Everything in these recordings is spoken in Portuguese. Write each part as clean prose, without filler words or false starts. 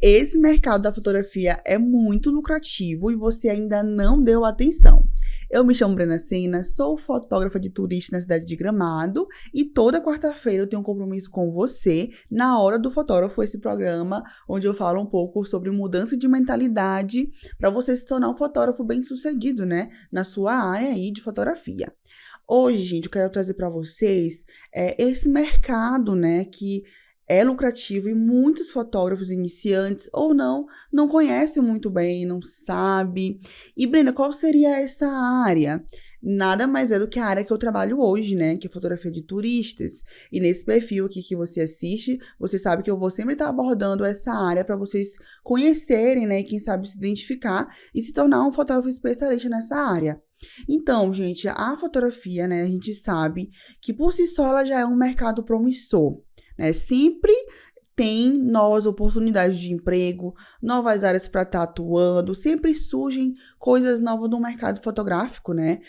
esse mercado da fotografia é muito lucrativo e você ainda não deu atenção. Eu me chamo Brena Sena, sou fotógrafa de turista na cidade de Gramado e toda quarta-feira eu tenho um compromisso com você na Hora do Fotógrafo, esse programa onde eu falo um pouco sobre mudança de mentalidade para você se tornar um fotógrafo bem-sucedido, né, na sua área aí de fotografia. Hoje, gente, eu quero trazer para vocês esse mercado, né, que é lucrativo e muitos fotógrafos iniciantes ou não conhecem muito bem, não sabe. E, Brena, qual seria essa área? Nada mais é do que a área que eu trabalho hoje, né? Que é fotografia de turistas. E nesse perfil aqui que você assiste, você sabe que eu vou sempre estar abordando essa área para vocês conhecerem, né? E quem sabe se identificar e se tornar um fotógrafo especialista nessa área. Então, gente, a fotografia, né? A gente sabe que por si só ela já é um mercado promissor, né? Sempre tem novas oportunidades de emprego, novas áreas para estar atuando, sempre surgem coisas novas no mercado fotográfico, né?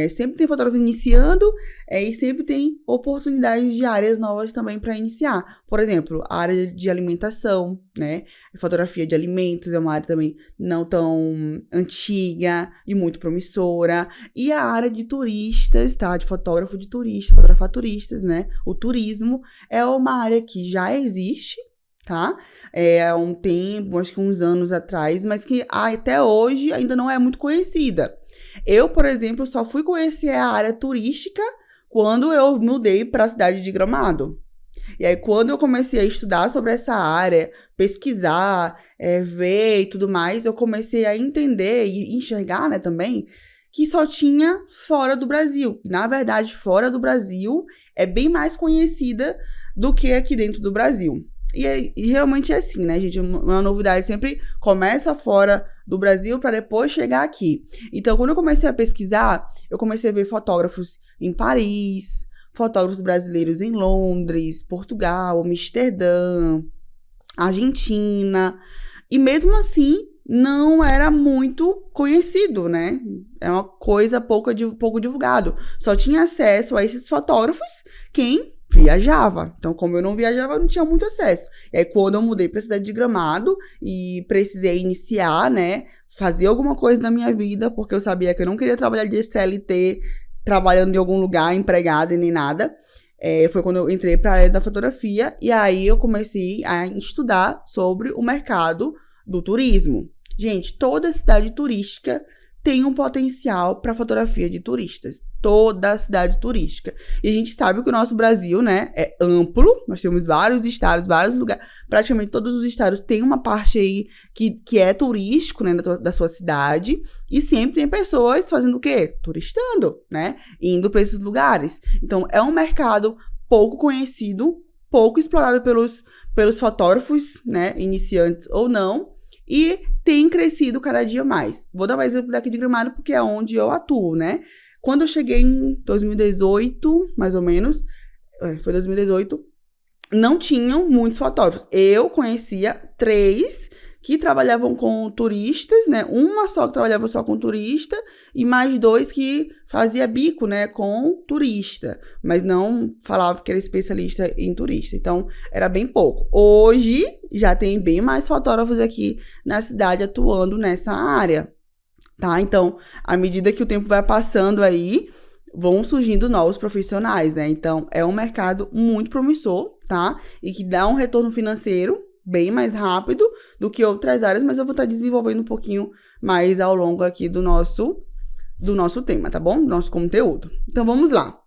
Sempre tem fotógrafo iniciando e sempre tem oportunidades de áreas novas também para iniciar. Por exemplo, a área de alimentação, né? A fotografia de alimentos é uma área também não tão antiga e muito promissora. E a área de turistas, tá? De fotógrafo de turista, fotografar turistas, né? O turismo é uma área que já existe, tá? Há um tempo, acho que uns anos atrás, mas que até hoje ainda não é muito conhecida. Eu, por exemplo, só fui conhecer a área turística quando eu mudei para a cidade de Gramado. E aí, quando eu comecei a estudar sobre essa área, pesquisar, ver e tudo mais, eu comecei a entender e enxergar, né, também, que só tinha fora do Brasil. Na verdade, fora do Brasil é bem mais conhecida do que aqui dentro do Brasil. E geralmente é assim, né, gente? Uma novidade sempre começa fora do Brasil para depois chegar aqui. Então, quando eu comecei a pesquisar, eu comecei a ver fotógrafos em Paris, fotógrafos brasileiros em Londres, Portugal, Amsterdã, Argentina. E mesmo assim, não era muito conhecido, né? É uma coisa pouco divulgado. Só tinha acesso a esses fotógrafos quem viajava. Então, como eu não viajava, eu não tinha muito acesso. E aí, quando eu mudei para a cidade de Gramado e precisei iniciar, né? Fazer alguma coisa na minha vida, porque eu sabia que eu não queria trabalhar de CLT, trabalhando em algum lugar, empregada e nem nada. Foi quando eu entrei para a área da fotografia e aí eu comecei a estudar sobre o mercado do turismo. Gente, toda cidade turística tem um potencial para fotografia de turistas. Toda cidade turística. E a gente sabe que o nosso Brasil, né, é amplo. Nós temos vários estados, vários lugares. Praticamente todos os estados têm uma parte aí que é turístico, né, da sua cidade. E sempre tem pessoas fazendo o quê? Turistando, né? Indo para esses lugares. Então, é um mercado pouco conhecido, pouco explorado pelos fotógrafos, né, iniciantes ou não. E tem crescido cada dia mais. Vou dar um exemplo daqui de Gramado, porque é onde eu atuo, né? Quando eu cheguei em 2018, mais ou menos, foi 2018, não tinham muitos fotógrafos. Eu conhecia 3 que trabalhavam com turistas, né? Uma só que trabalhava só com turista e mais 2 que fazia bico, né, com turista, mas não falava que era especialista em turista. Então, era bem pouco. Hoje, já tem bem mais fotógrafos aqui na cidade atuando nessa área, tá? Então, à medida que o tempo vai passando aí, vão surgindo novos profissionais, né? Então, é um mercado muito promissor, tá? E que dá um retorno financeiro bem mais rápido do que outras áreas, mas eu vou estar desenvolvendo um pouquinho mais ao longo aqui do nosso tema, tá bom? Do nosso conteúdo. Então, vamos lá.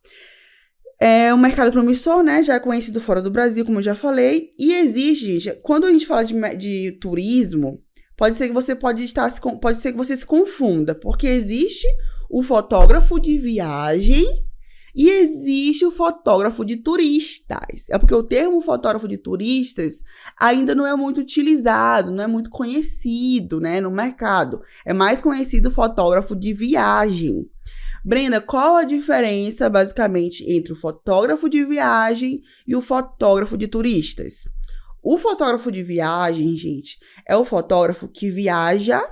É um mercado promissor, né? Já é conhecido fora do Brasil, como eu já falei. E existe, gente, quando a gente fala de turismo, pode ser que você se confunda, porque existe o fotógrafo de viagem e existe o fotógrafo de turistas. É porque o termo fotógrafo de turistas ainda não é muito utilizado, não é muito conhecido, né, no mercado. É mais conhecido o fotógrafo de viagem. Brenda, qual a diferença, basicamente, entre o fotógrafo de viagem e o fotógrafo de turistas? O fotógrafo de viagem, gente, é o fotógrafo que viaja,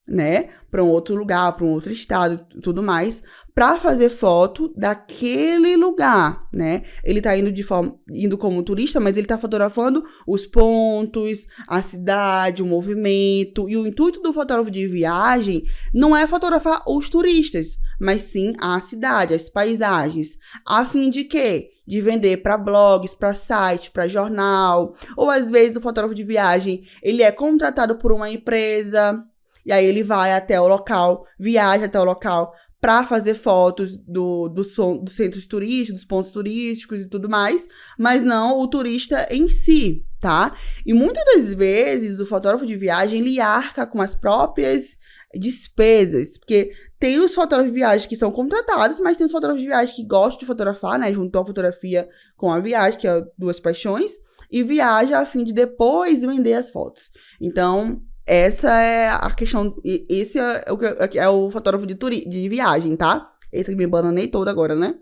né, para um outro lugar, para um outro estado, tudo mais, para fazer foto daquele lugar, né? Ele tá indo como turista, mas ele tá fotografando os pontos, a cidade, o movimento. E o intuito do fotógrafo de viagem não é fotografar os turistas, mas sim a cidade, as paisagens, a fim de quê? De vender para blogs, para site, para jornal, ou às vezes o fotógrafo de viagem, ele é contratado por uma empresa. E aí ele vai até o local, viaja até o local para fazer fotos dos centros turísticos, dos pontos turísticos e tudo mais, mas não o turista em si, tá? E muitas das vezes o fotógrafo de viagem, ele arca com as próprias despesas, porque tem os fotógrafos de viagem que são contratados, mas tem os fotógrafos de viagem que gostam de fotografar, né? Juntou a fotografia com a viagem, que é duas paixões, e viaja a fim de depois vender as fotos. Então, essa é a questão, esse é o fotógrafo de viagem, tá? Esse que me bananei todo agora, né?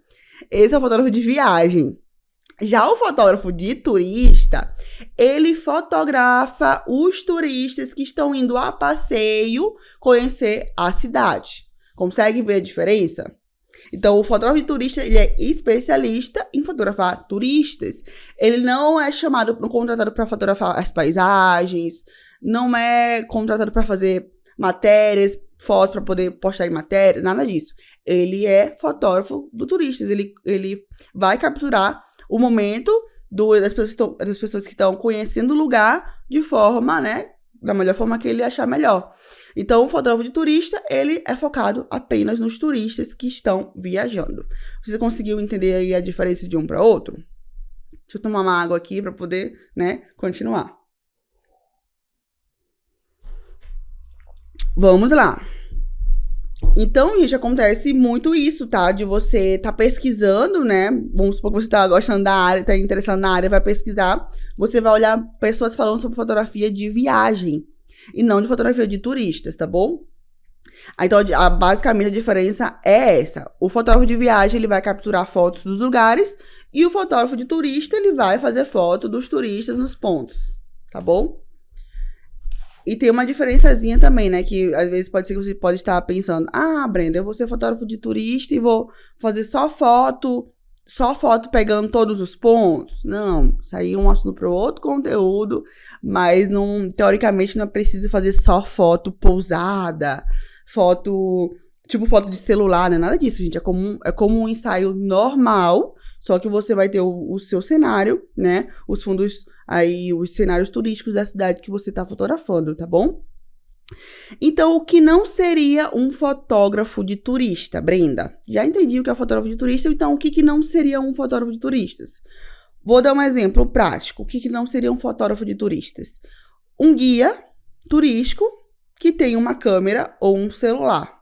Esse é o fotógrafo de viagem. Já o fotógrafo de turista, ele fotografa os turistas que estão indo a passeio conhecer a cidade. Consegue ver a diferença? Então, o fotógrafo de turista, ele é especialista em fotografar turistas. Ele não é contratado para fotografar as paisagens, não é contratado para fazer matérias, fotos para poder postar em matéria, nada disso. Ele é fotógrafo do turistas. Ele vai capturar o momento das pessoas que estão conhecendo o lugar de forma, né, da melhor forma que ele achar melhor. Então, o fotógrafo de turista, ele é focado apenas nos turistas que estão viajando. Você conseguiu entender aí a diferença de um para outro? Deixa eu tomar uma água aqui para poder, né, continuar. Vamos lá. Então, gente, acontece muito isso, tá? De você tá pesquisando, né? Vamos supor que você tá gostando da área, tá interessado na área, vai pesquisar. Você vai olhar pessoas falando sobre fotografia de viagem e não de fotografia de turistas, tá bom? Então, basicamente, a diferença é essa. O fotógrafo de viagem, ele vai capturar fotos dos lugares e o fotógrafo de turista, ele vai fazer foto dos turistas nos pontos, tá bom? E tem uma diferençazinha também, né? Que às vezes pode ser que você pode estar pensando, Brenda, eu vou ser fotógrafo de turista e vou fazer só foto pegando todos os pontos. Não, isso aí é um assunto para outro conteúdo, mas não, teoricamente não é preciso fazer só foto pousada, foto de celular, né? Nada disso, gente. É como um ensaio normal, só que você vai ter o seu cenário, né? Os fundos aí, os cenários turísticos da cidade que você tá fotografando, tá bom? Então, o que não seria um fotógrafo de turista, Brenda? Já entendi o que é fotógrafo de turista, então o que não seria um fotógrafo de turistas? Vou dar um exemplo prático. O que não seria um fotógrafo de turistas? Um guia turístico que tem uma câmera ou um celular.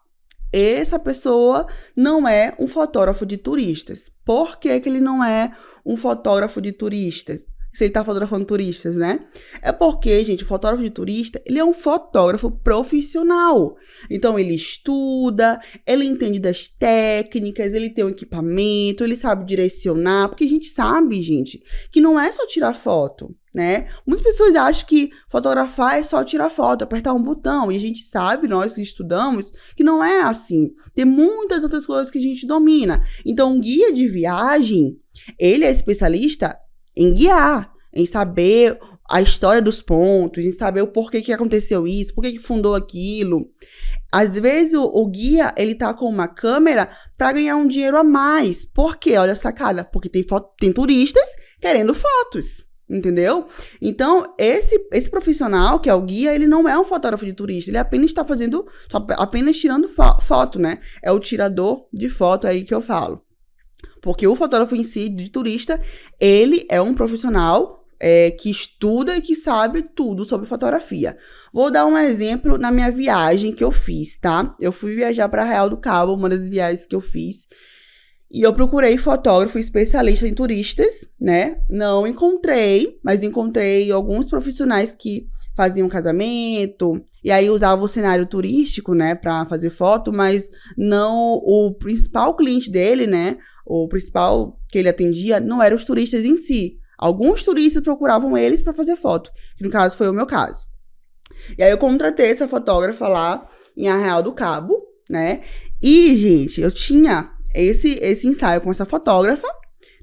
Essa pessoa não é um fotógrafo de turistas. Por que ele não é um fotógrafo de turistas? Se ele tá fotografando turistas, né? É porque, gente, o fotógrafo de turista, ele é um fotógrafo profissional. Então, ele estuda, ele entende das técnicas, ele tem um equipamento, ele sabe direcionar. Porque a gente sabe, gente, que não é só tirar foto, né? Muitas pessoas acham que fotografar é só tirar foto, apertar um botão. E a gente sabe, nós que estudamos, que não é assim. Tem muitas outras coisas que a gente domina. Então, um guia de viagem, ele é especialista em guiar, em saber a história dos pontos, em saber o porquê que aconteceu isso, porquê que fundou aquilo. Às vezes o guia, ele tá com uma câmera para ganhar um dinheiro a mais. Por quê? Olha a sacada. Porque tem turistas querendo fotos, entendeu? Então, esse profissional, que é o guia, ele não é um fotógrafo de turista, ele apenas está apenas tirando foto, né? É o tirador de foto aí que eu falo. Porque o fotógrafo em si, de turista, ele é um profissional que estuda e que sabe tudo sobre fotografia. Vou dar um exemplo na minha viagem que eu fiz, tá? Eu fui viajar para Arraial do Cabo, uma das viagens que eu fiz. E eu procurei fotógrafo especialista em turistas, né? Não encontrei, mas encontrei alguns profissionais que faziam casamento, e aí usavam o cenário turístico, né, para fazer foto, mas não o principal cliente dele, né, o principal que ele atendia não eram os turistas em si. Alguns turistas procuravam eles para fazer foto, que no caso foi o meu caso. E aí eu contratei essa fotógrafa lá em Arraial do Cabo, né? E, gente, eu tinha esse ensaio com essa fotógrafa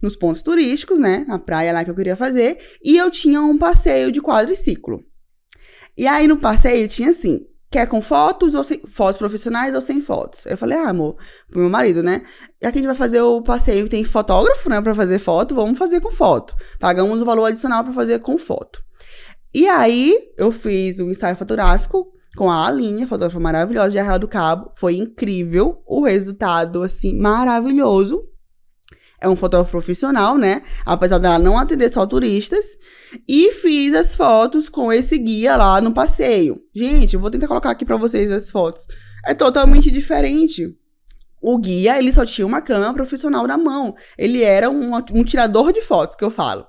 nos pontos turísticos, né? Na praia lá que eu queria fazer. E eu tinha um passeio de quadriciclo. E aí, no passeio, tinha assim, quer com fotos ou sem, fotos profissionais ou sem fotos? Eu falei, amor, pro meu marido, né? Já que a gente vai fazer o passeio, tem fotógrafo, né, pra fazer foto, vamos fazer com foto. Pagamos o valor adicional pra fazer com foto. E aí, eu fiz o ensaio fotográfico com a Aline, fotógrafa maravilhosa de Arraial do Cabo. Foi incrível o resultado, assim, maravilhoso. É um fotógrafo profissional, né? Apesar dela não atender só turistas. E fiz as fotos com esse guia lá no passeio. Gente, eu vou tentar colocar aqui pra vocês as fotos. É totalmente diferente. O guia, ele só tinha uma câmera profissional na mão. Ele era um tirador de fotos, que eu falo.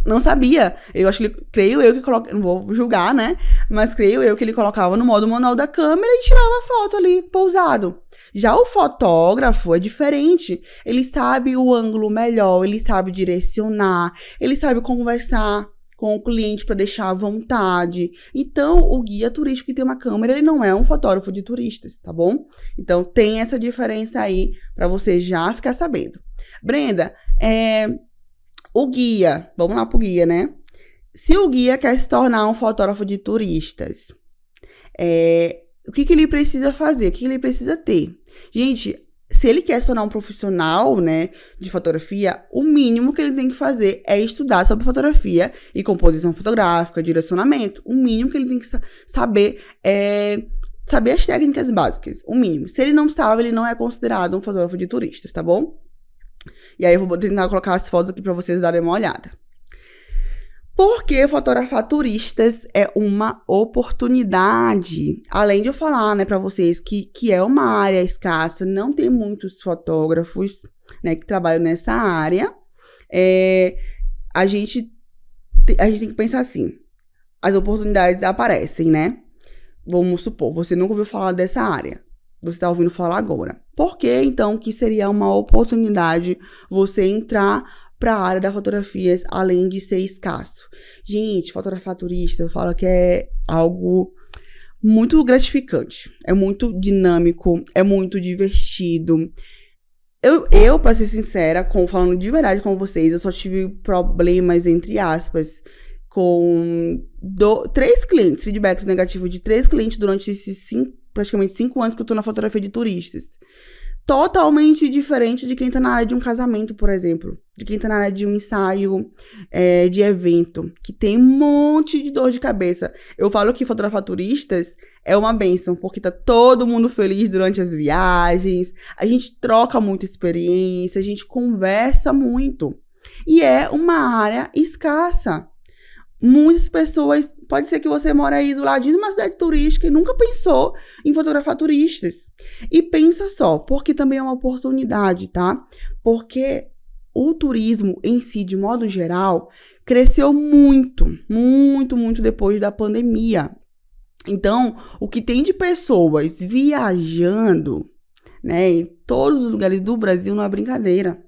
Não sabia. Eu acho que creio eu que coloca, não vou julgar, né? Mas creio eu que ele colocava no modo manual da câmera e tirava a foto ali, pousado. Já o fotógrafo é diferente. Ele sabe o ângulo melhor, ele sabe direcionar, ele sabe conversar com o cliente para deixar à vontade. Então, o guia turístico que tem uma câmera, ele não é um fotógrafo de turistas, tá bom? Então, tem essa diferença aí para você já ficar sabendo. Brenda, o guia, vamos lá pro guia, né? Se o guia quer se tornar um fotógrafo de turistas, o que ele precisa fazer? O que ele precisa ter? Gente, se ele quer se tornar um profissional, né, de fotografia, o mínimo que ele tem que fazer é estudar sobre fotografia e composição fotográfica, direcionamento. O mínimo que ele tem que saber é saber as técnicas básicas, o mínimo. Se ele não sabe, ele não é considerado um fotógrafo de turistas, tá bom? E aí eu vou tentar colocar as fotos aqui pra vocês darem uma olhada. Porque fotografar turistas é uma oportunidade. Além de eu falar, né, pra vocês que é uma área escassa, não tem muitos fotógrafos, né, que trabalham nessa área. A gente tem que pensar assim, as oportunidades aparecem, né? Vamos supor, você nunca ouviu falar dessa área. Você está ouvindo falar agora. Por que, então, que seria uma oportunidade você entrar para a área da fotografia, além de ser escasso? Gente, fotografar turista, eu falo que é algo muito gratificante. É muito dinâmico, é muito divertido. Eu para ser sincera, falando de verdade com vocês, eu só tive problemas, entre aspas, com 3 clientes, feedbacks negativos de 3 clientes durante esses praticamente 5 anos que eu tô na fotografia de turistas. Totalmente diferente de quem tá na área de um casamento, por exemplo. De quem tá na área de um ensaio de evento, que tem um monte de dor de cabeça. Eu falo que fotografar turistas é uma bênção, porque tá todo mundo feliz durante as viagens, a gente troca muita experiência, a gente conversa muito. E é uma área escassa. Muitas pessoas, pode ser que você mora aí do ladinho de uma cidade turística e nunca pensou em fotografar turistas. E pensa só, porque também é uma oportunidade, tá? Porque o turismo em si, de modo geral, cresceu muito, muito, muito depois da pandemia. Então, o que tem de pessoas viajando, né, em todos os lugares do Brasil não é brincadeira.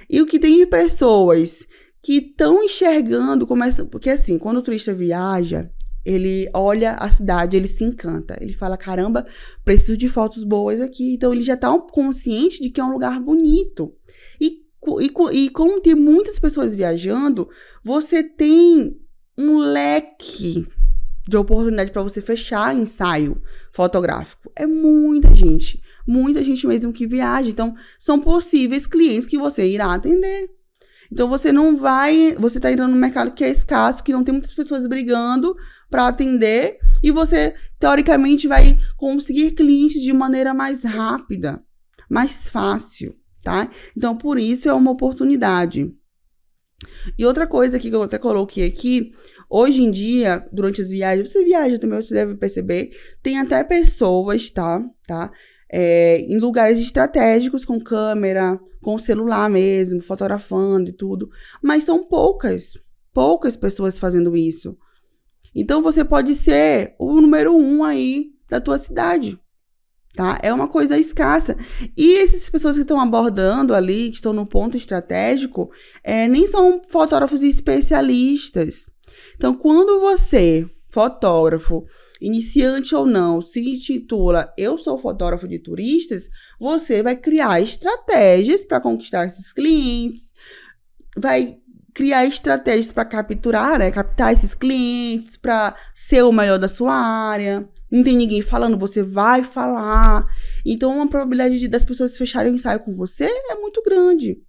E o que tem de pessoas que estão enxergando, porque assim, quando o turista viaja, ele olha a cidade, ele se encanta, ele fala, caramba, preciso de fotos boas aqui, então ele já está consciente de que é um lugar bonito, e como tem muitas pessoas viajando, você tem um leque de oportunidade para você fechar ensaio fotográfico, é muita gente mesmo que viaja, então são possíveis clientes que você irá atender. Então, você tá entrando no mercado que é escasso, que não tem muitas pessoas brigando para atender, e você, teoricamente, vai conseguir clientes de maneira mais rápida, mais fácil, tá? Então, por isso é uma oportunidade. E outra coisa que eu até coloquei aqui, hoje em dia, durante as viagens, você viaja também, você deve perceber, tem até pessoas, tá? Em lugares estratégicos, com câmera, com celular mesmo, fotografando e tudo. Mas são poucas pessoas fazendo isso. Então, você pode ser o número 1 aí da tua cidade, tá? É uma coisa escassa. E essas pessoas que estão abordando ali, que estão no ponto estratégico, nem são fotógrafos especialistas. Então, quando você fotógrafo, iniciante ou não, se intitula Eu Sou Fotógrafo de Turistas, você vai criar estratégias para conquistar esses clientes, vai criar estratégias para capturar, né? Captar esses clientes, para ser o melhor da sua área. Não tem ninguém falando, você vai falar. Então, a probabilidade das pessoas fecharem o ensaio com você é muito grande.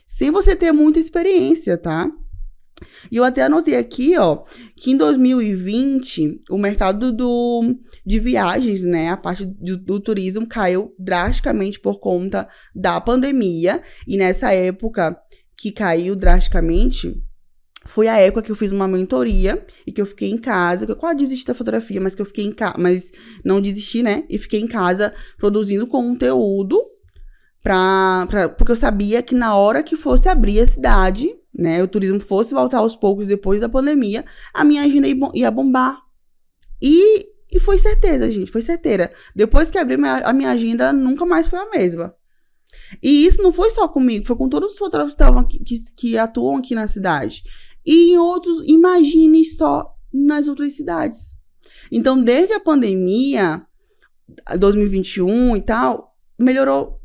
Sem você ter muita experiência, tá? E eu até anotei aqui, ó, que em 2020, o mercado de viagens, né, a parte do turismo caiu drasticamente por conta da pandemia. E nessa época que caiu drasticamente, foi a época que eu fiz uma mentoria e que eu fiquei em casa, que eu quase desisti da fotografia, mas que eu fiquei em casa, mas não desisti, né? E fiquei em casa produzindo conteúdo porque eu sabia que na hora que fosse abrir a cidade, né, o turismo fosse voltar aos poucos depois da pandemia, a minha agenda ia bombar. E foi certeza, gente, foi certeira. Depois que abri a minha agenda, nunca mais foi a mesma. E isso não foi só comigo, foi com todos os fotógrafos que atuam aqui na cidade. E em outros, imagine só nas outras cidades. Então, desde a pandemia, 2021 e tal, melhorou,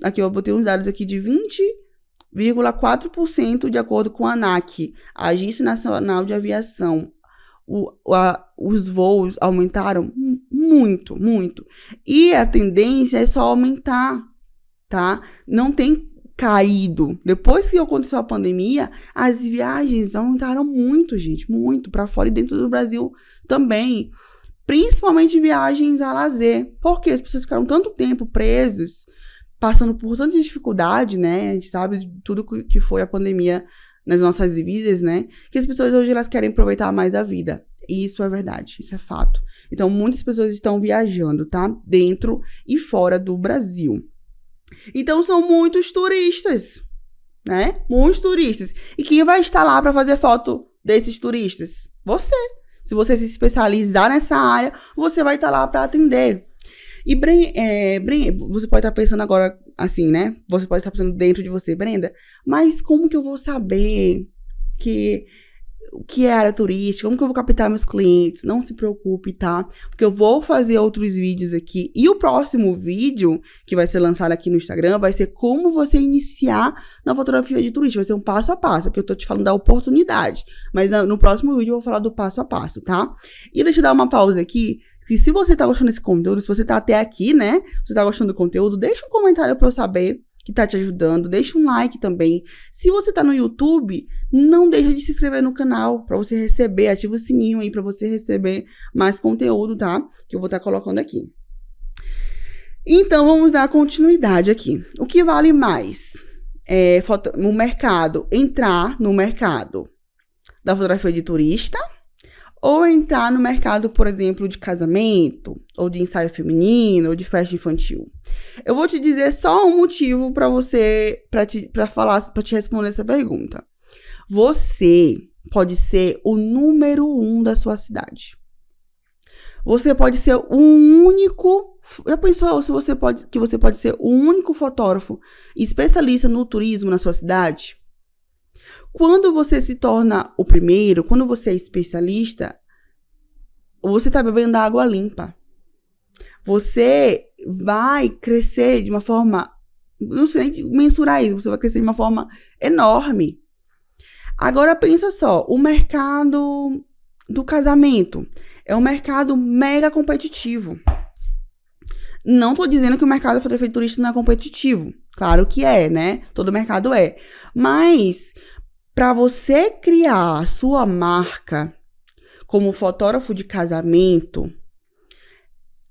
aqui eu botei uns dados aqui de 20,4% de acordo com a ANAC, a Agência Nacional de Aviação. Os voos aumentaram muito, muito. E a tendência é só aumentar, tá? Não tem caído. Depois que aconteceu a pandemia, as viagens aumentaram muito, gente, muito, para fora e dentro do Brasil também. Principalmente viagens a lazer. Porque as pessoas ficaram tanto tempo presos, passando por tanta dificuldade, né? A gente sabe de tudo que foi a pandemia nas nossas vidas, né? Que as pessoas hoje elas querem aproveitar mais a vida. E isso é verdade, isso é fato. Então, muitas pessoas estão viajando, tá? Dentro e fora do Brasil. Então, são muitos turistas, né? Muitos turistas. E quem vai estar lá para fazer foto desses turistas? Você. Se você se especializar nessa área, você vai estar lá para atender. E, você pode estar pensando agora assim, né? Você pode estar pensando dentro de você, Brenda, mas como que eu vou saber o que é área turística? Como que eu vou captar meus clientes? Não se preocupe, tá? Porque eu vou fazer outros vídeos aqui. E o próximo vídeo, que vai ser lançado aqui no Instagram, vai ser como você iniciar na fotografia de turista. Vai ser um passo a passo, que eu tô te falando da oportunidade. Mas no próximo vídeo eu vou falar do passo a passo, tá? E deixa eu dar uma pausa aqui. Que se você tá gostando desse conteúdo, se você tá até aqui, né? Se você tá gostando do conteúdo, deixa um comentário pra eu saber que tá te ajudando. Deixa um like também. Se você tá no YouTube, não deixa de se inscrever no canal pra você receber, ativa o sininho aí pra você receber mais conteúdo, tá? Que eu vou estar colocando aqui. Então, vamos dar continuidade aqui. O que vale mais? No mercado, entrar no mercado da fotografia de turista ou entrar no mercado, por exemplo, de casamento, ou de ensaio feminino, ou de festa infantil. Eu vou te dizer só um motivo para te responder essa pergunta. Você pode ser o número 1 da sua cidade. Você pode ser o único. Já pensou que você pode ser o único fotógrafo especialista no turismo na sua cidade? Quando você se torna o primeiro, quando você é especialista, você está bebendo água limpa. Você vai crescer de uma forma, não sei nem mensurar isso, você vai crescer de uma forma enorme. Agora pensa só, o mercado do casamento é um mercado mega competitivo. Não tô dizendo que o mercado da fotografia turista não é competitivo. Claro que é, né? Todo mercado é. Mas para você criar a sua marca como fotógrafo de casamento,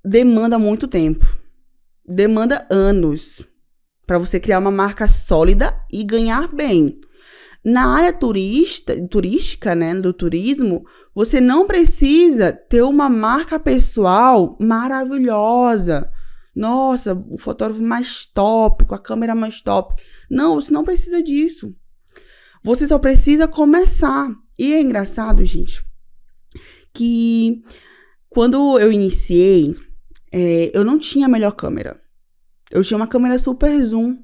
demanda muito tempo. Demanda anos para você criar uma marca sólida e ganhar bem. Na área turística, né, do turismo, você não precisa ter uma marca pessoal maravilhosa. Nossa, o fotógrafo mais top, com a câmera mais top. Não, você não precisa disso. Você só precisa começar. E é engraçado, gente, que quando eu iniciei, eu não tinha a melhor câmera. Eu tinha uma câmera super zoom.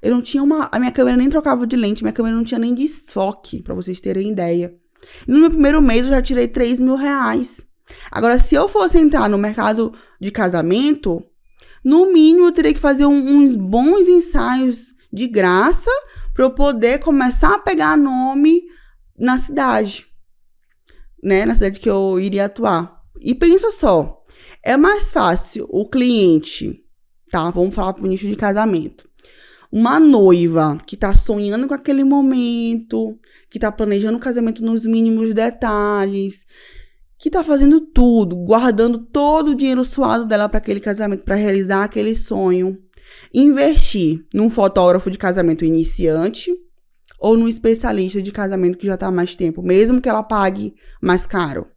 Eu não tinha a minha câmera nem trocava de lente, minha câmera não tinha nem desfoque, pra vocês terem ideia. E no meu primeiro mês eu já tirei R$3.000. Agora, se eu fosse entrar no mercado de casamento, no mínimo eu teria que fazer uns bons ensaios de graça para eu poder começar a pegar nome na cidade, né? Na cidade que eu iria atuar. E pensa só, é mais fácil o cliente, tá? Vamos falar pro nicho de casamento. Uma noiva que tá sonhando com aquele momento, que tá planejando o casamento nos mínimos detalhes, que tá fazendo tudo, guardando todo o dinheiro suado dela para aquele casamento, para realizar aquele sonho. Investir num fotógrafo de casamento iniciante ou num especialista de casamento que já tá há mais tempo, mesmo que ela pague mais caro.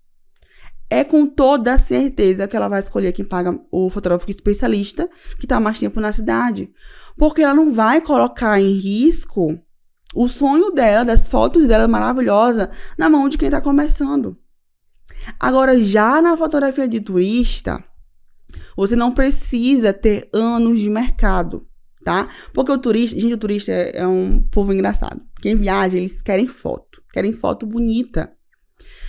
É com toda certeza que ela vai escolher quem paga o fotógrafo especialista que tá há mais tempo na cidade. Porque ela não vai colocar em risco o sonho dela, das fotos dela maravilhosa, na mão de quem tá começando. Agora, já na fotografia de turista, você não precisa ter anos de mercado, tá? Porque o turista é um povo engraçado. Quem viaja, eles querem foto bonita.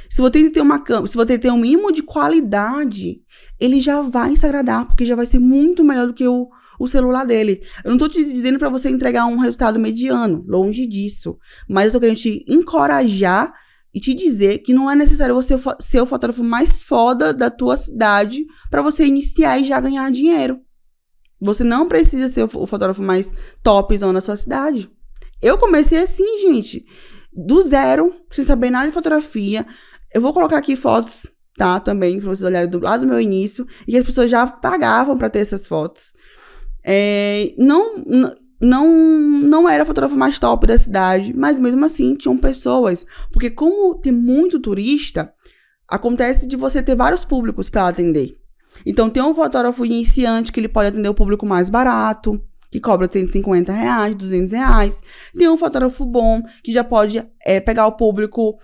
Se você ter uma câmera, se você ter um mínimo de qualidade, ele já vai se agradar, porque já vai ser muito melhor do que o celular dele. Eu não tô te dizendo para você entregar um resultado mediano, longe disso. Mas eu tô querendo te encorajar e te dizer que não é necessário você ser o fotógrafo mais foda da tua cidade para você iniciar e já ganhar dinheiro. Você não precisa ser o fotógrafo mais topzão da sua cidade. Eu comecei assim, gente, do zero, sem saber nada de fotografia. Eu vou colocar aqui fotos, tá, também, pra vocês olharem do lado do meu início, e que as pessoas já pagavam pra ter essas fotos. Não era a fotógrafa mais top da cidade, mas mesmo assim tinham pessoas. Porque como tem muito turista, acontece de você ter vários públicos para atender. Então tem um fotógrafo iniciante que ele pode atender o público mais barato, que cobra R$150, R$200. Tem um fotógrafo bom que já pode pegar o público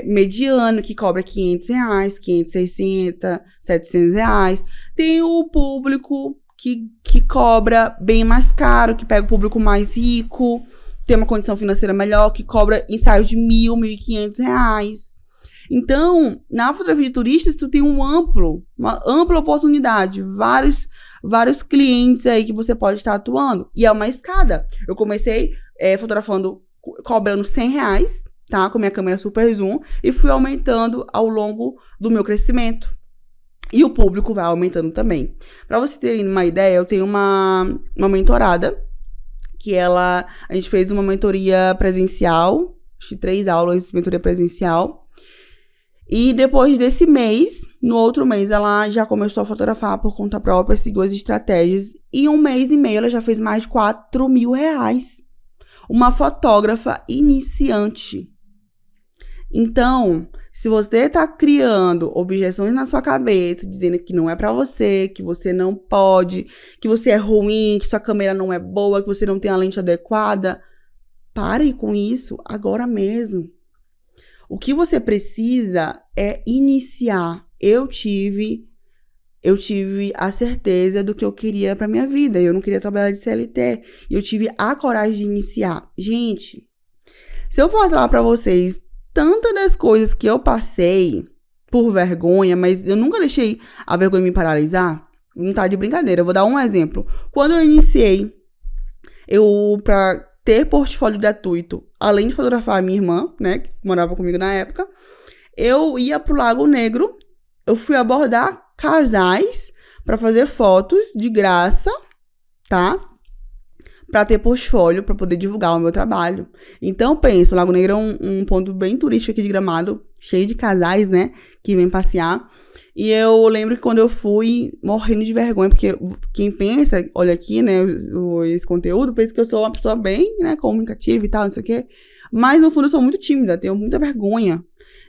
mediano, que cobra R$500, 500, 600, R$700. Tem o público que cobra bem mais caro, que pega o público mais rico, tem uma condição financeira melhor, que cobra ensaios de R$1.000, R$1.500. Então, na fotografia de turistas, tu tem uma ampla oportunidade, vários clientes aí que você pode estar atuando. E é uma escada. Eu comecei fotografando, cobrando R$100, tá? Com minha câmera super zoom, e fui aumentando ao longo do meu crescimento. E o público vai aumentando também. Pra vocês terem uma ideia, eu tenho uma mentorada, que a gente fez uma mentoria presencial, acho que 3 aulas de mentoria presencial. E depois desse mês, no outro mês, ela já começou a fotografar por conta própria, seguiu as estratégias. E em 1 mês e meio, ela já fez mais de R$4.000. Uma fotógrafa iniciante. Então, se você tá criando objeções na sua cabeça, dizendo que não é pra você, que você não pode, que você é ruim, que sua câmera não é boa, que você não tem a lente adequada, pare com isso agora mesmo. O que você precisa é iniciar. Eu tive a certeza do que eu queria pra minha vida. Eu não queria trabalhar de CLT. Eu tive a coragem de iniciar. Gente, se eu posso falar pra vocês tantas das coisas que eu passei por vergonha, mas eu nunca deixei a vergonha me paralisar, não tá de brincadeira. Eu vou dar um exemplo. Quando eu iniciei, pra ter portfólio gratuito, além de fotografar a minha irmã, né, que morava comigo na época, eu ia pro Lago Negro, eu fui abordar casais pra fazer fotos de graça, tá? Pra ter portfólio, pra poder divulgar o meu trabalho. Então, penso, o Lago Negro é um ponto bem turístico aqui de Gramado, cheio de casais, né, que vêm passear. E eu lembro que quando eu fui, morrendo de vergonha, porque quem pensa, olha aqui, né, esse conteúdo, pensa que eu sou uma pessoa bem, né, comunicativa e tal, não sei o quê. Mas, no fundo, eu sou muito tímida, tenho muita vergonha.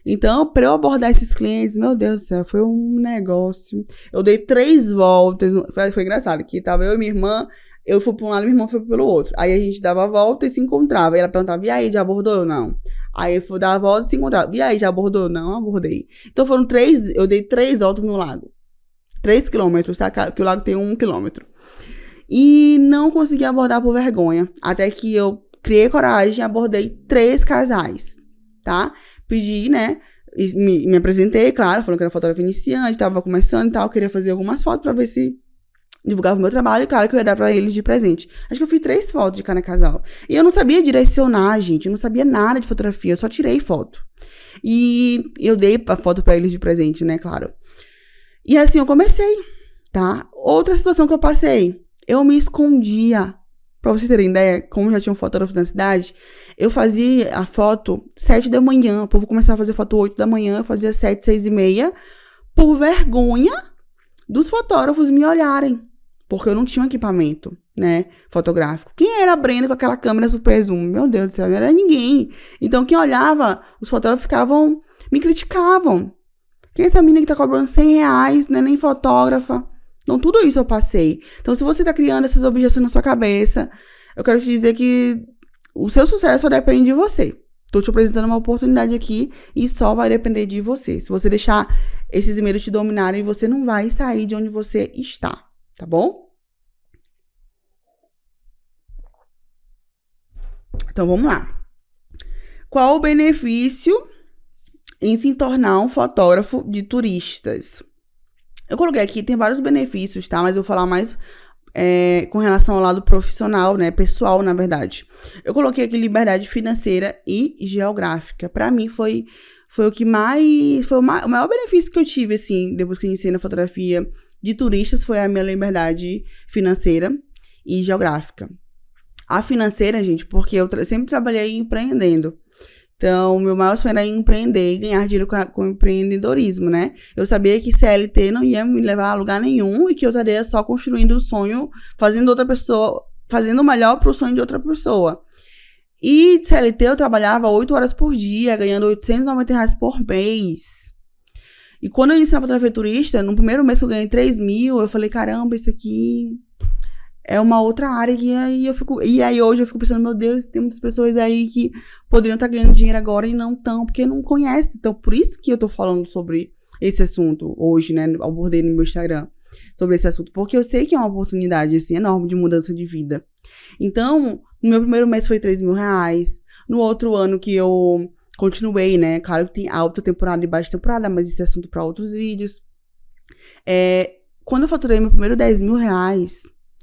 Então, pra eu abordar esses clientes, meu Deus do céu, foi um negócio. Eu dei 3 voltas, foi engraçado, que tava eu e minha irmã, eu fui pra um lado e minha irmã foi pelo outro. Aí a gente dava a volta e se encontrava. Aí ela perguntava, e aí, já abordou ou não? Aí eu fui dar a volta e se encontrava. E aí, já abordou ou não? Abordei. Então eu dei 3 voltas no lago. 3 quilômetros, tá? Que o lago tem 1 quilômetro. E não consegui abordar por vergonha. Até que eu criei coragem e abordei 3 casais, tá? Pedi, né? E me apresentei, claro, falando que era fotógrafa iniciante, tava começando e tal, queria fazer algumas fotos pra ver se divulgava o meu trabalho, e claro que eu ia dar pra eles de presente. Acho que eu fiz 3 fotos de cada casal. E eu não sabia direcionar, gente, eu não sabia nada de fotografia, eu só tirei foto. E eu dei a foto pra eles de presente, né, claro. E assim eu comecei, tá? Outra situação que eu passei, eu me escondia. Pra vocês terem ideia, como já tinham fotógrafos na cidade, eu fazia a foto 7 da manhã. O povo começava a fazer foto 8 da manhã, eu fazia 7, 6 e meia, por vergonha dos fotógrafos me olharem. Porque eu não tinha um equipamento, né, fotográfico. Quem era a Brenda com aquela câmera super zoom? Meu Deus do céu, não era ninguém. Então, quem olhava, os fotógrafos me criticavam. Quem é essa menina que tá cobrando R$100, não é nem fotógrafa? Então, tudo isso eu passei. Então, se você tá criando essas objeções na sua cabeça, eu quero te dizer que o seu sucesso só depende de você. Tô te apresentando uma oportunidade aqui e só vai depender de você. Se você deixar esses medos te dominarem, você não vai sair de onde você está, tá bom? Então, vamos lá. Qual o benefício em se tornar um fotógrafo de turistas? Eu coloquei aqui, tem vários benefícios, tá? Mas eu vou falar mais com relação ao lado profissional, né? Pessoal, na verdade. Eu coloquei aqui liberdade financeira e geográfica. Pra mim, foi o que mais... Foi o maior benefício que eu tive, assim, depois que eu iniciei na fotografia de turistas, foi a minha liberdade financeira e geográfica. A financeira, gente, porque eu sempre trabalhei empreendendo. Então, meu maior sonho era empreender e ganhar dinheiro com empreendedorismo, né? Eu sabia que CLT não ia me levar a lugar nenhum e que eu estaria só construindo o sonho, fazendo o melhor pro sonho de outra pessoa. E de CLT eu trabalhava 8 horas por dia, ganhando R$890 por mês. E quando eu iniciei na fotografia turista, no primeiro mês que eu ganhei 3 mil, eu falei, caramba, isso aqui é uma outra área que aí hoje eu fico pensando, meu Deus, tem muitas pessoas aí que poderiam estar ganhando dinheiro agora e não estão, porque não conhecem. Então, por isso que eu tô falando sobre esse assunto hoje, né, abordei no meu Instagram sobre esse assunto, porque eu sei que é uma oportunidade, assim, enorme de mudança de vida. Então, no meu primeiro mês foi R$3 mil, no outro ano que eu continuei, né, claro que tem alta temporada e baixa temporada, mas esse é assunto para outros vídeos. Quando eu faturei meu primeiro R$10 mil,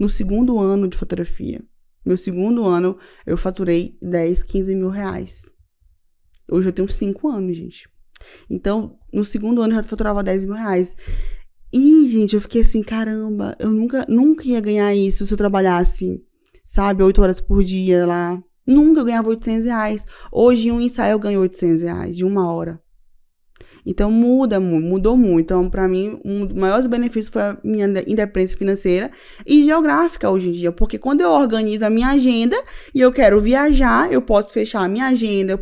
no segundo ano de fotografia. Meu segundo ano, eu faturei 10, 15 mil reais. Hoje eu tenho 5 anos, gente. Então, no segundo ano eu já faturava 10 mil reais. E, gente, eu fiquei assim, caramba, eu nunca ia ganhar isso se eu trabalhasse, sabe, 8 horas por dia lá. Nunca eu ganhava R$800. Hoje, em um ensaio, eu ganho R$800 de 1 hora. Então, mudou muito. Então, pra mim, um dos maiores benefícios foi a minha independência financeira e geográfica hoje em dia. Porque quando eu organizo a minha agenda e eu quero viajar, eu posso fechar a minha agenda,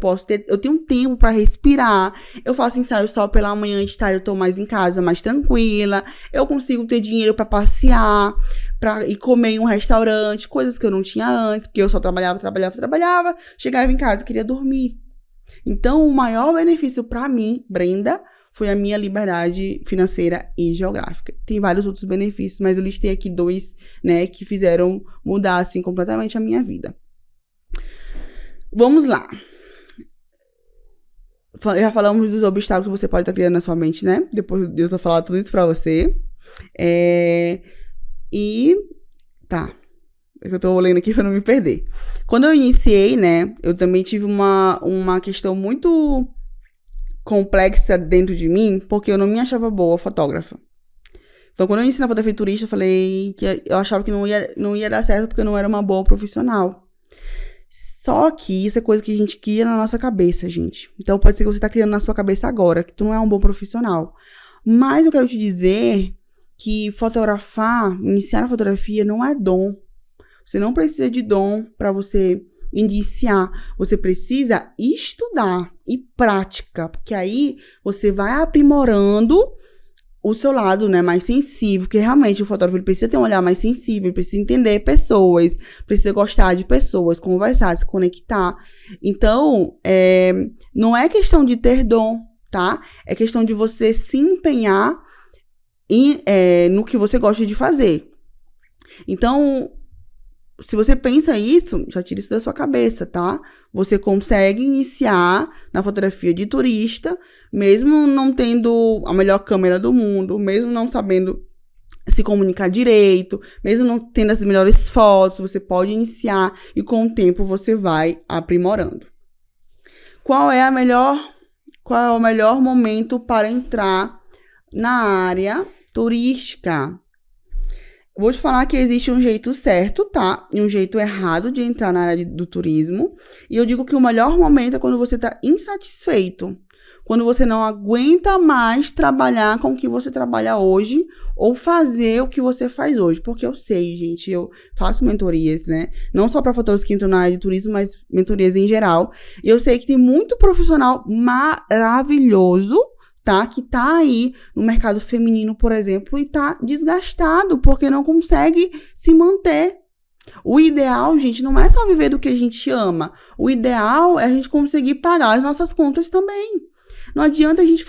eu tenho tempo pra respirar, eu faço ensaio só pela manhã, de tarde eu tô mais em casa, mais tranquila, eu consigo ter dinheiro pra passear, pra ir comer em um restaurante, coisas que eu não tinha antes, porque eu só trabalhava, chegava em casa e queria dormir. Então, o maior benefício pra mim, Brenda, foi a minha liberdade financeira e geográfica. Tem vários outros benefícios, mas eu listei aqui 2, né, que fizeram mudar, assim, completamente a minha vida. Vamos lá. Já falamos dos obstáculos que você pode estar criando na sua mente, né? Depois de eu falar tudo isso pra você. Eu tô lendo aqui pra não me perder. Quando eu iniciei, né, eu também tive uma questão muito complexa dentro de mim, porque eu não me achava boa fotógrafa. Então, quando eu iniciei na fotografia turista, eu falei que eu achava que não ia dar certo porque eu não era uma boa profissional. Só que isso é coisa que a gente cria na nossa cabeça, gente. Então, pode ser que você tá criando na sua cabeça agora, que tu não é um bom profissional. Mas eu quero te dizer que iniciar na fotografia não é dom. Você não precisa de dom para você iniciar. Você precisa estudar e prática, porque aí você vai aprimorando o seu lado, né, mais sensível, porque realmente o fotógrafo ele precisa ter um olhar mais sensível, precisa entender pessoas, precisa gostar de pessoas, conversar, se conectar. Então, não é questão de ter dom, tá? É questão de você se empenhar no que você gosta de fazer. Então, se você pensa isso, já tira isso da sua cabeça, tá? Você consegue iniciar na fotografia de turista, mesmo não tendo a melhor câmera do mundo, mesmo não sabendo se comunicar direito, mesmo não tendo as melhores fotos, você pode iniciar e com o tempo você vai aprimorando. Qual é o melhor momento para entrar na área turística? Vou te falar que existe um jeito certo, tá? E um jeito errado de entrar na área do turismo. E eu digo que o melhor momento é quando você tá insatisfeito. Quando você não aguenta mais trabalhar com o que você trabalha hoje ou fazer o que você faz hoje. Porque eu sei, gente, eu faço mentorias, né? Não só para fotógrafos que entram na área de turismo, mas mentorias em geral. E eu sei que tem muito profissional maravilhoso, tá? Que tá aí no mercado feminino, por exemplo, e tá desgastado porque não consegue se manter. O ideal, gente, não é só viver do que a gente ama. O ideal é a gente conseguir pagar as nossas contas também. Não adianta a gente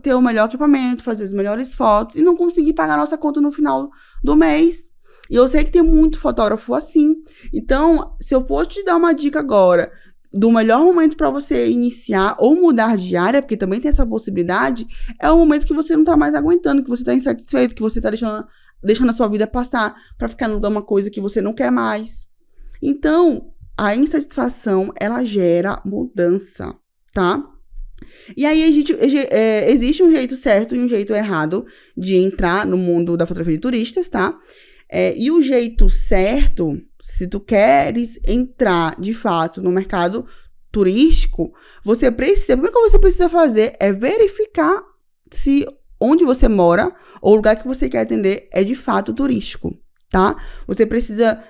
ter o melhor equipamento, fazer as melhores fotos e não conseguir pagar a nossa conta no final do mês. E eu sei que tem muito fotógrafo assim. Então, se eu for te dar uma dica agora do melhor momento para você iniciar ou mudar de área, porque também tem essa possibilidade, é o momento que você não tá mais aguentando, que você tá insatisfeito, que você tá deixando a sua vida passar para ficar numa coisa que você não quer mais. Então, a insatisfação, ela gera mudança, tá? E aí, existe um jeito certo e um jeito errado de entrar no mundo da fotografia de turistas, tá? E o jeito certo, se tu queres entrar, de fato, no mercado turístico, a primeira coisa que você precisa fazer é verificar se onde você mora ou o lugar que você quer atender é, de fato, turístico, tá? Você precisa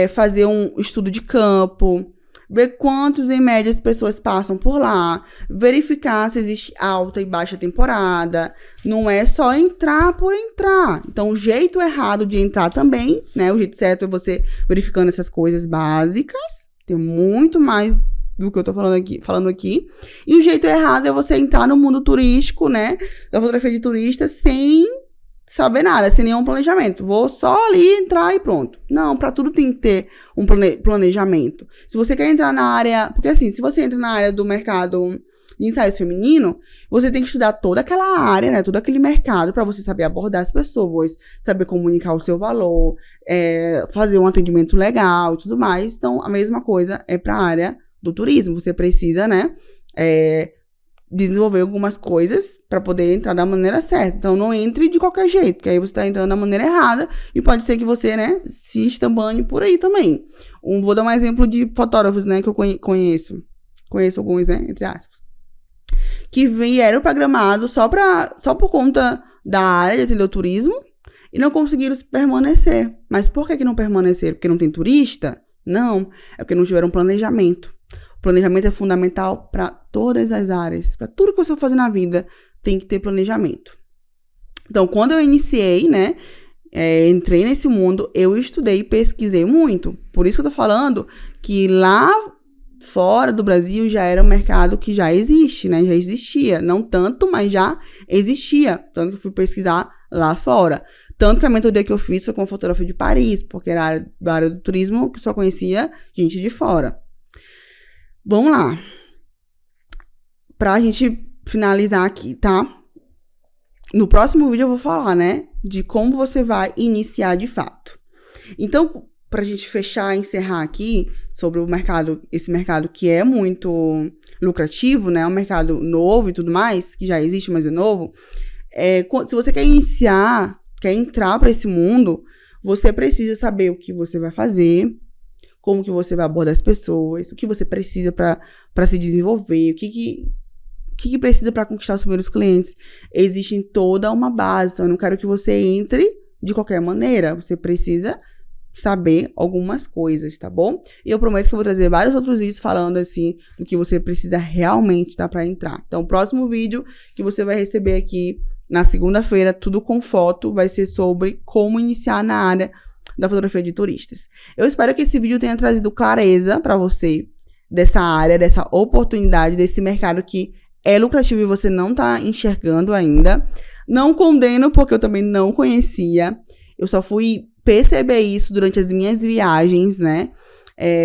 fazer um estudo de campo, ver quantos, em média, as pessoas passam por lá, verificar se existe alta e baixa temporada. Não é só entrar por entrar. Então, o jeito errado de entrar também, né? O jeito certo é você verificando essas coisas básicas. Tem muito mais do que eu tô falando aqui. E o jeito errado é você entrar no mundo turístico, né? Da fotografia de turista sem saber nada, sem nenhum planejamento. Vou só ali entrar e pronto. Não, pra tudo tem que ter um planejamento. Se você quer entrar na área... Porque assim, se você entra na área do mercado de ensaios feminino, você tem que estudar toda aquela área, né? Todo aquele mercado pra você saber abordar as pessoas, saber comunicar o seu valor, fazer um atendimento legal e tudo mais. Então, a mesma coisa é pra área do turismo. Você precisa, né? Desenvolver algumas coisas para poder entrar da maneira certa. Então, não entre de qualquer jeito, porque aí você tá entrando da maneira errada e pode ser que você, né, se estambane por aí também. Vou dar um exemplo de fotógrafos, né, que eu conheço. Conheço alguns, né, entre aspas. Que vieram pra Gramado só por conta da área de atender o turismo e não conseguiram permanecer. Mas por que não permaneceram? Porque não tem turista? Não. É porque não tiveram planejamento. O planejamento é fundamental para todas as áreas. Para tudo que você for fazer na vida, tem que ter planejamento. Então, quando eu iniciei, né, entrei nesse mundo, eu estudei e pesquisei muito. Por isso que eu tô falando que lá fora do Brasil já era um mercado que já existe, né? Já existia. Não tanto, mas já existia. Tanto que eu fui pesquisar lá fora. Tanto que a mentoria que eu fiz foi com uma fotógrafa de Paris, porque era da área do turismo que só conhecia gente de fora. Vamos lá. Pra gente finalizar aqui, tá? No próximo vídeo eu vou falar, né? De como você vai iniciar de fato. Então, pra gente fechar e encerrar aqui sobre o mercado, esse mercado que é muito lucrativo, né? É um mercado novo e tudo mais, que já existe, mas é novo. Se você quer entrar pra esse mundo, você precisa saber o que você vai fazer, como que você vai abordar as pessoas, o que você precisa para se desenvolver, o que precisa para conquistar os primeiros clientes. Existe toda uma base, então eu não quero que você entre de qualquer maneira. Você precisa saber algumas coisas, tá bom? E eu prometo que eu vou trazer vários outros vídeos falando, assim, do que você precisa realmente, tá, para entrar. Então, o próximo vídeo que você vai receber aqui na segunda-feira, tudo com foto, vai ser sobre como iniciar na área da fotografia de turistas. Eu espero que esse vídeo tenha trazido clareza para você dessa área, dessa oportunidade, desse mercado que é lucrativo e você não tá enxergando ainda. Não condeno, porque eu também não conhecia. Eu só fui perceber isso durante as minhas viagens, né?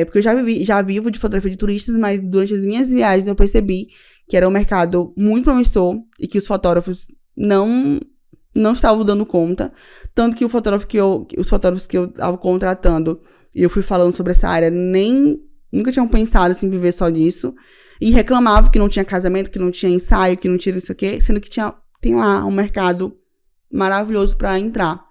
Porque eu já vivo de fotografia de turistas, mas durante as minhas viagens eu percebi que era um mercado muito promissor e que os fotógrafos não estavam dando conta. Tanto que os fotógrafos que eu estava contratando e eu fui falando sobre essa área nunca tinham pensado assim, viver só disso. E reclamavam que não tinha casamento, que não tinha ensaio, que não tinha isso aqui, sendo que tem lá um mercado maravilhoso para entrar.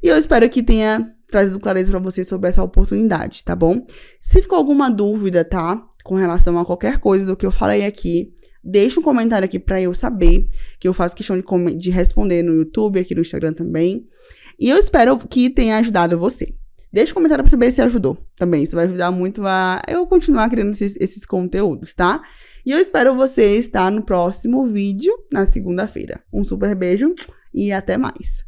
E eu espero que tenha trazido clareza para vocês sobre essa oportunidade, tá bom? Se ficou alguma dúvida, tá? Com relação a qualquer coisa do que eu falei aqui, deixa um comentário aqui para eu saber, que eu faço questão de responder no YouTube, aqui no Instagram também. E eu espero que tenha ajudado você. Deixa um comentário para saber se ajudou também. Isso vai ajudar muito a eu continuar criando esses conteúdos, tá? E eu espero você estar no próximo vídeo, na segunda-feira. Um super beijo e até mais!